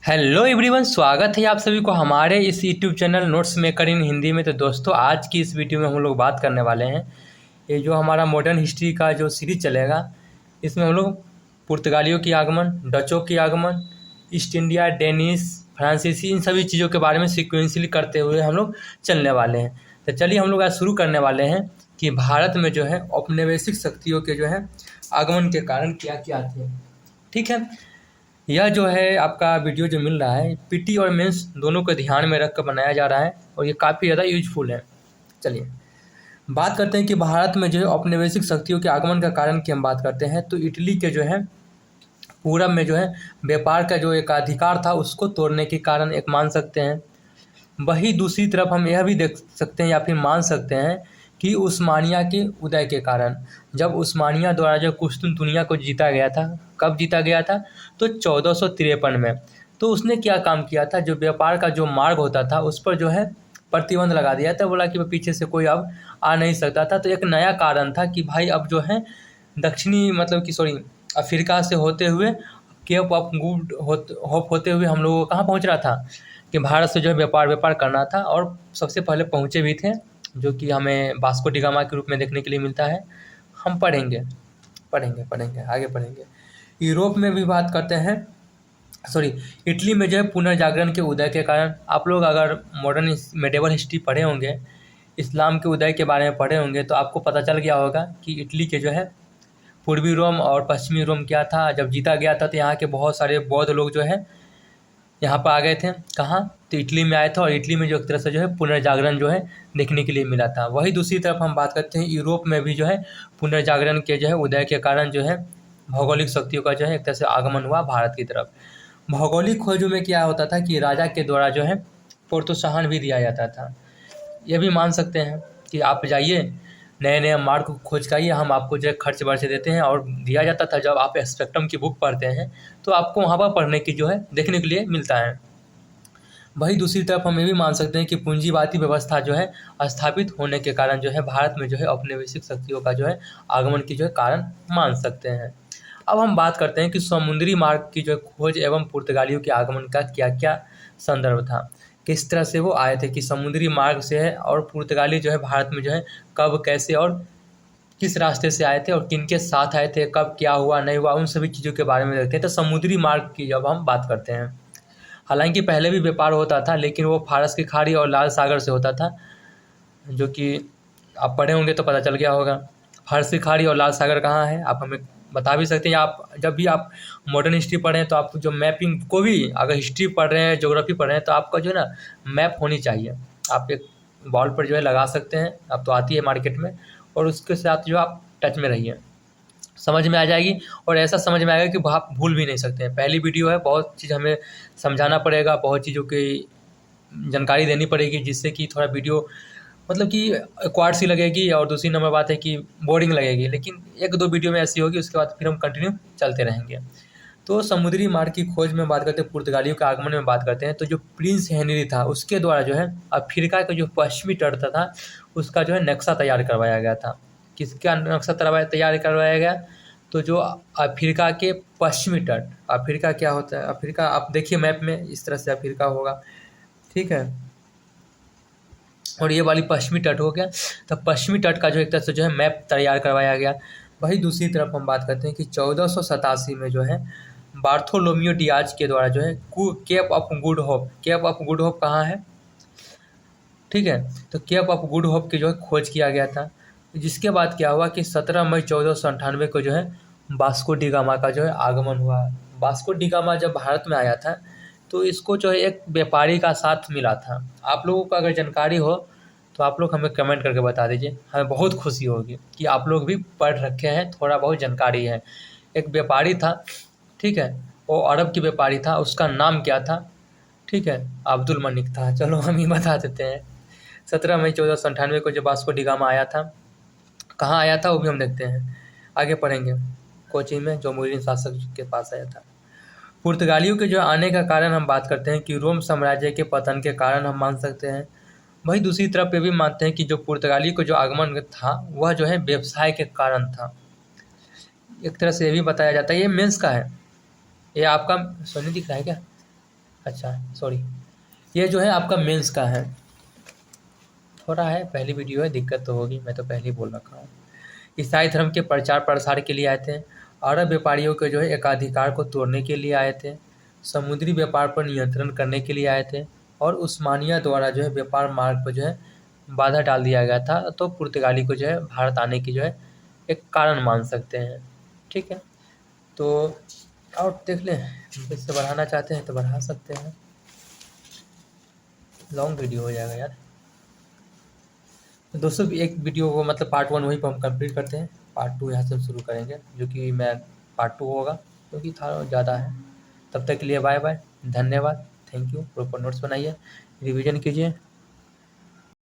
Hello everyone, स्वागत है आप सभी को हमारे इस यूट्यूब चैनल नोट्स मेकर इन हिंदी में। तो दोस्तों, आज की इस वीडियो में हम लोग बात करने वाले हैं ये जो हमारा मॉडर्न हिस्ट्री का जो सीरीज चलेगा, इसमें हम लोग पुर्तगालियों की आगमन, डचों की आगमन, ईस्ट इंडिया, डेनिस, फ्रांसीसी, इन सभी चीज़ों के बारे में सिक्वेंशली करते हुए हम लोग चलने वाले हैं। तो चलिए हम लोग आज शुरू करने वाले हैं कि भारत में जो है औपनिवेशिक शक्तियों के जो है आगमन के कारण क्या क्या थे। ठीक है, यह जो है आपका वीडियो जो मिल रहा है, पीटी और मेंस दोनों को ध्यान में रख कर बनाया जा रहा है और ये काफ़ी ज़्यादा यूजफुल है। चलिए बात करते हैं कि भारत में जो है औपनिवेशिक शक्तियों के आगमन का कारण की हम बात करते हैं तो इटली के जो है पूरब में जो है व्यापार का जो एक अधिकार था उसको तोड़ने के कारण एक मान सकते हैं। वही दूसरी तरफ हम यह भी देख सकते हैं या फिर मान सकते हैं कि उस्मानिया के उदय के कारण, जब उस्मानिया द्वारा जो कुस्तुनतुनिया को जीता गया था, कब जीता गया था तो 1453 में। तो उसने क्या काम किया था, जो व्यापार का जो मार्ग होता था उस पर जो है प्रतिबंध लगा दिया था। बोला कि पीछे से कोई अब आ नहीं सकता था। तो एक नया कारण था कि भाई अब जो है दक्षिणी मतलब कि सॉरी अफ्रीका से होते हुए केप ऑफ गुड होप होते हुए हम लोगों को कहाँ पहुँच रहा था कि भारत से जो है व्यापार करना था। और सबसे पहले पहुँचे भी थे, जो कि हमें वास्को डी गामा के रूप में देखने के लिए मिलता है। हम पढ़ेंगे पढ़ेंगे पढ़ेंगे आगे पढ़ेंगे। यूरोप में भी बात करते हैं, सॉरी इटली में जो है पुनर्जागरण के उदय के कारण, आप लोग अगर मॉडर्न मेडिवल हिस्ट्री पढ़े होंगे, इस्लाम के उदय के बारे में पढ़े होंगे, तो आपको पता चल गया होगा कि इटली के जो है पूर्वी रोम और पश्चिमी रोम क्या था, जब जीता गया था तो यहाँ के बहुत सारे बौद्ध लोग जो है यहाँ पर आ गए थे। कहाँ? तो इटली में आए थे और इटली में जो एक तरह से जो है पुनर्जागरण जो है देखने के लिए मिला था। वही दूसरी तरफ हम बात करते हैं, यूरोप में भी जो है पुनर्जागरण के जो है उदय के कारण जो है भौगोलिक शक्तियों का जो है एक तरह से आगमन हुआ भारत की तरफ। भौगोलिक खोजों में क्या होता था कि राजा के द्वारा जो है प्रोत्साहन भी दिया जाता था। ये भी मान सकते हैं कि आप जाइए, नए नए मार्ग खोज के आइए, हम आपको जो है खर्च वर्च देते हैं। और दिया जाता था, जब आप स्पेक्ट्रम की बुक पढ़ते हैं तो आपको वहाँ पर पढ़ने की जो है देखने के लिए मिलता है। वही दूसरी तरफ हम ये भी मान सकते हैं कि पूंजीवादी व्यवस्था जो है स्थापित होने के कारण जो है भारत में जो है औपनिवेशिक शक्तियों का जो है आगमन की जो है कारण मान सकते हैं। अब हम बात करते हैं कि समुद्री मार्ग की जो है खोज एवं पुर्तगालियों के आगमन का क्या क्या संदर्भ था, किस तरह से वो आए थे, कि समुद्री मार्ग से है और पुर्तगाली जो है भारत में जो है कब कैसे और किस रास्ते से आए थे और किन के साथ आए थे, कब क्या हुआ नहीं हुआ, उन सभी चीज़ों के बारे में देखते हैं। तो समुद्री मार्ग की जब हम बात करते हैं, हालांकि पहले भी व्यापार होता था लेकिन वो फारस की खाड़ी और लाल सागर से होता था, जो कि आप पढ़े होंगे तो पता चल गया होगा। फारस की खाड़ी और लाल सागर कहाँ है, आप हमें बता भी सकते हैं। आप जब भी आप मॉडर्न हिस्ट्री पढ़ें तो आप जो मैपिंग को भी, अगर हिस्ट्री पढ़ रहे हैं, ज्योग्राफी पढ़ रहे हैं, तो आपका जो है ना मैप होनी चाहिए। आप एक वॉल पर जो है लगा सकते हैं, अब तो आती है मार्केट में, और उसके साथ जो आप टच में रहिए, समझ में आ जाएगी। और ऐसा समझ में आएगा कि आप भूल भी नहीं सकते हैं। पहली वीडियो है, बहुत चीज़ हमें समझाना पड़ेगा, बहुत चीज़ों की जानकारी देनी पड़ेगी, जिससे कि थोड़ा वीडियो मतलब कि क्वाड सी लगेगी। और दूसरी नंबर बात है कि बोरिंग लगेगी, लेकिन एक दो वीडियो में ऐसी होगी, उसके बाद फिर हम कंटिन्यू चलते रहेंगे। तो समुद्री मार्ग की खोज में बात करते हैं, पुर्तगालियों के आगमन में बात करते हैं, तो जो प्रिंस हेनरी था उसके द्वारा जो है अफ्रीका का जो पश्चिमी तट था उसका जो है नक्शा तैयार करवाया गया था। किसका नक्शा तैयार करवाया गया? तो जो अफ्रीका के पश्चिमी तट, अफ्रीका क्या होता है, अफ्रीका आप देखिए मैप में इस तरह से अफ्रीका होगा, ठीक है, और ये वाली पश्चिमी तट हो गया। तो पश्चिमी तट का जो एक तरह से जो है मैप तैयार करवाया गया। वही दूसरी तरफ हम बात करते हैं कि 1487 में जो है बार्थोलोमियो डियाज के द्वारा जो है Cape of Good Hope, Cape of Good Hope कहाँ है, ठीक है, तो केप ऑफ गुड होप की जो है खोज किया गया था। जिसके बाद क्या हुआ कि 17 मई 1498 को जो है वास्को डी गामा का जो है आगमन हुआ। वास्को डी गामा जब भारत में आया था तो इसको जो है एक व्यापारी का साथ मिला था। आप लोगों को अगर जानकारी हो तो आप लोग हमें कमेंट करके बता दीजिए, हमें बहुत खुशी होगी कि आप लोग भी पढ़ रखे हैं, थोड़ा बहुत जानकारी है। एक व्यापारी था, ठीक है, वो अरब की व्यापारी था, उसका नाम क्या था, ठीक है, अब्दुल मलिक था। चलो हम ही बता देते हैं। 17 मई 1498 को जब वास्को डी गामा आया था, कहाँ आया था वो भी हम देखते हैं, आगे पढ़ेंगे। कोचीन में जो मुरीन शासक के पास आया था। पुर्तगालियों के जो आने का कारण हम बात करते हैं कि रोम साम्राज्य के पतन के कारण हम मान सकते हैं। वही दूसरी तरफ ये भी मानते हैं कि जो पुर्तगाली को जो आगमन था वह जो है व्यवसाय के कारण था। एक तरह से ये भी बताया जाता है, ये मेंस का है, ये आपका सोने दिख रहा है क्या? अच्छा सॉरी, ये जो है आपका मेंस का है, थोड़ा है, पहली वीडियो है, दिक्कत तो होगी, मैं तो पहले ही बोल रखा हूँ। ईसाई धर्म के प्रचार प्रसार के लिए आए थे। अरब व्यापारियों के जो है एकाधिकार को तोड़ने के लिए आए थे। समुद्री व्यापार पर नियंत्रण करने के लिए आए थे। और उस्मानिया द्वारा जो है व्यापार मार्ग पर जो है बाधा डाल दिया गया था, तो पुर्तगाली को जो है भारत आने की जो है एक कारण मान सकते हैं। ठीक है, तो और देख लें, इससे बढ़ाना चाहते हैं तो बढ़ा सकते हैं, लॉन्ग वीडियो हो जाएगा यार। तो दोस्तों एक वीडियो को मतलब पार्ट 1 वहीं पर हम कंप्लीट करते हैं, पार्ट 2 यहाँ से हम शुरू करेंगे, जो कि मैं पार्ट 2 होगा क्योंकि था ज़्यादा है। तब तक के लिए बाय बाय, धन्यवाद, थैंक यू। प्रॉपर नोट्स बनाइए, रिवीजन कीजिए।